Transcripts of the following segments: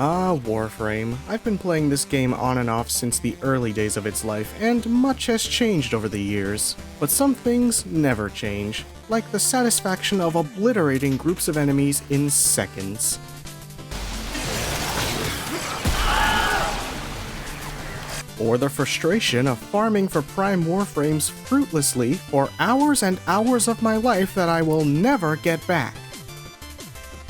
Ah, Warframe. I've been playing this game on and off since the early days of its life, and much has changed over the years. But some things never change, like the satisfaction of obliterating groups of enemies in seconds. Or the frustration of farming for Prime Warframes fruitlessly for hours and hours of my life that I will never get back.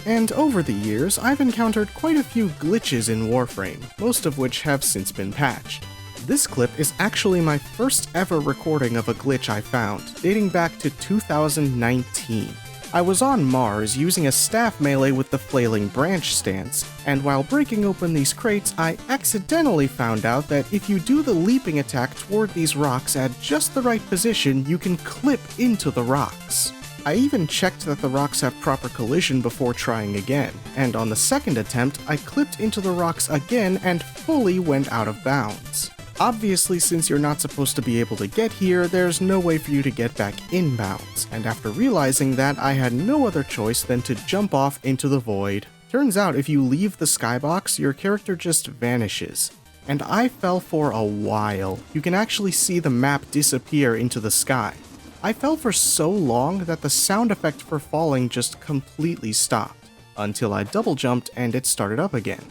And over the years, I've encountered quite a few glitches in Warframe, most of which have since been patched. This clip is actually my first ever recording of a glitch I found, dating back to 2019. I was on Mars using a staff melee with the flailing branch stance, and while breaking open these crates, I accidentally found out that if you do the leaping attack toward these rocks at just the right position, you can clip into the rocks. I even checked that the rocks have proper collision before trying again, and on the second attempt, I clipped into the rocks again and fully went out of bounds. Obviously, since you're not supposed to be able to get here, there's no way for you to get back inbounds, and after realizing that, I had no other choice than to jump off into the void. Turns out if you leave the skybox, your character just vanishes. And I fell for a while. You can actually see the map disappear into the sky. I fell for so long that the sound effect for falling just completely stopped, until I double jumped and it started up again.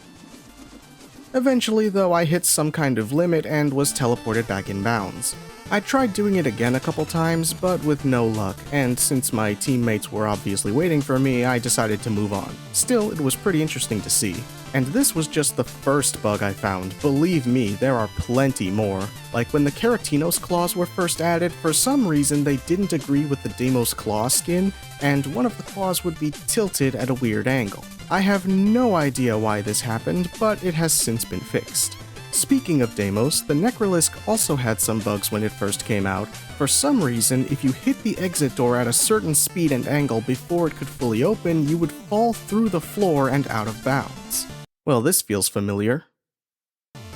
Eventually, though, I hit some kind of limit and was teleported back in bounds. I tried doing it again a couple times, but with no luck, and since my teammates were obviously waiting for me, I decided to move on. Still, it was pretty interesting to see. And this was just the first bug I found. Believe me, there are plenty more. Like when the Keratinos claws were first added, for some reason they didn't agree with the Deimos claw skin, and one of the claws would be tilted at a weird angle. I have no idea why this happened, but it has since been fixed. Speaking of Deimos, the Necrolisk also had some bugs when it first came out. For some reason, if you hit the exit door at a certain speed and angle before it could fully open, you would fall through the floor and out of bounds. Well, this feels familiar.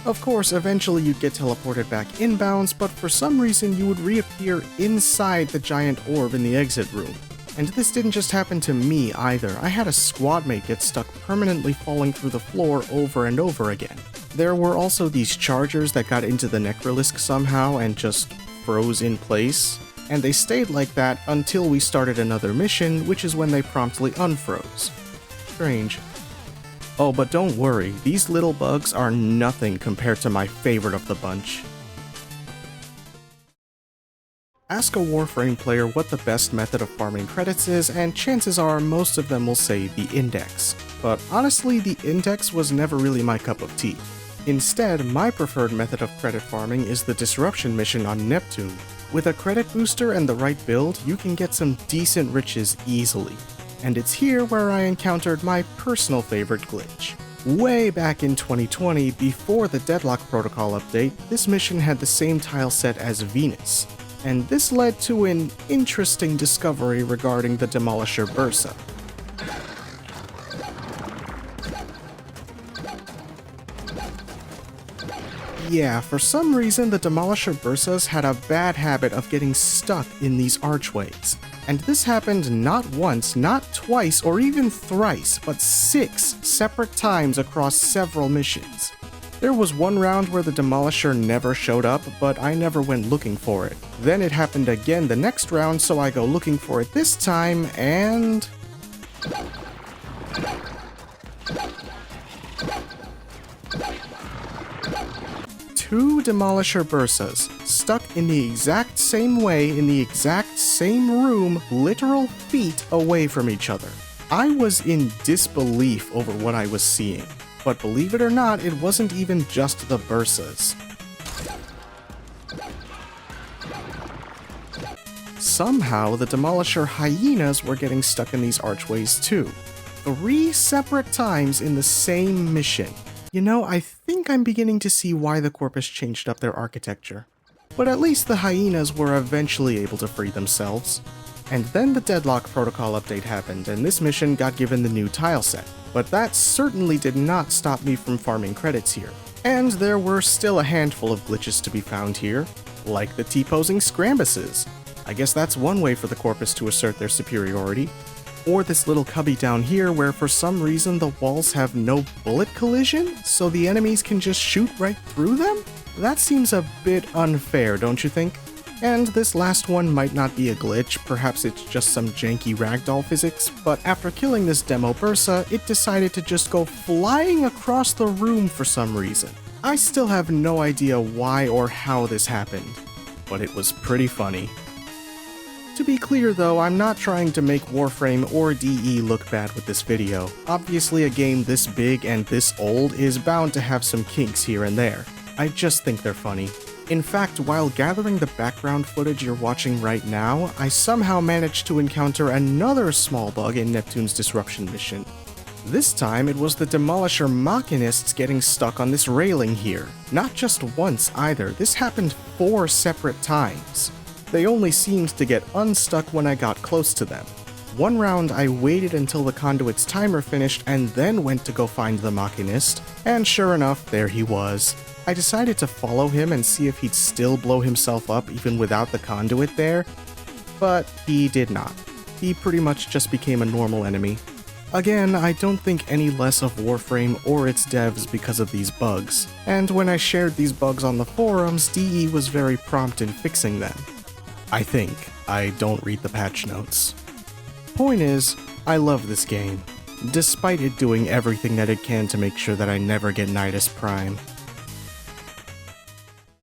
Of course, eventually you'd get teleported back inbounds, but for some reason you would reappear inside the giant orb in the exit room. And this didn't just happen to me either. I had a squad mate get stuck permanently falling through the floor over and over again. There were also these chargers that got into the Necrolisk somehow and just froze in place, and they stayed like that until we started another mission, which is when they promptly unfroze. Strange. Oh, but don't worry, these little bugs are nothing compared to my favorite of the bunch. Ask a Warframe player what the best method of farming credits is, and chances are most of them will say the index. But honestly, the index was never really my cup of tea. Instead, my preferred method of credit farming is the Disruption mission on Neptune. With a credit booster and the right build, you can get some decent riches easily. And it's here where I encountered my personal favorite glitch. Way back in 2020, before the Deadlock Protocol update, this mission had the same tile set as Venus. And this led to an interesting discovery regarding the Demolisher Bursa. Yeah, for some reason the Demolisher Bursas had a bad habit of getting stuck in these archways. And this happened not once, not twice, or even thrice, but 6 separate times across several missions. There was one round where the Demolisher never showed up, but I never went looking for it. Then it happened again the next round, so I go looking for it this time, and... two Demolisher Bursas, stuck in the exact same way in the exact same room, literal feet away from each other. I was in disbelief over what I was seeing. But believe it or not, it wasn't even just the Bursas. Somehow, the Demolisher Hyenas were getting stuck in these archways too. 3 separate times in the same mission. You know, I think I'm beginning to see why the Corpus changed up their architecture. But at least the Hyenas were eventually able to free themselves. And then the Deadlock Protocol update happened, and this mission got given the new tile set. But that certainly did not stop me from farming credits here. And there were still a handful of glitches to be found here, like the T-posing Scrambuses. I guess that's one way for the Corpus to assert their superiority. Or this little cubby down here where for some reason the walls have no bullet collision, so the enemies can just shoot right through them? That seems a bit unfair, don't you think? And this last one might not be a glitch, perhaps it's just some janky ragdoll physics, but after killing this demo Bursa, it decided to just go flying across the room for some reason. I still have no idea why or how this happened, but it was pretty funny. To be clear though, I'm not trying to make Warframe or DE look bad with this video. Obviously a game this big and this old is bound to have some kinks here and there. I just think they're funny. In fact, while gathering the background footage you're watching right now, I somehow managed to encounter another small bug in Neptune's disruption mission. This time, it was the Demolisher Machinists getting stuck on this railing here. Not just once either, this happened 4 separate times. They only seemed to get unstuck when I got close to them. One round, I waited until the conduit's timer finished and then went to go find the Machinist, and sure enough, there he was. I decided to follow him and see if he'd still blow himself up even without the conduit there, but he did not. He pretty much just became a normal enemy. Again, I don't think any less of Warframe or its devs because of these bugs, and when I shared these bugs on the forums, DE was very prompt in fixing them. I think. I don't read the patch notes. Point is, I love this game, despite it doing everything that it can to make sure that I never get Nidus Prime.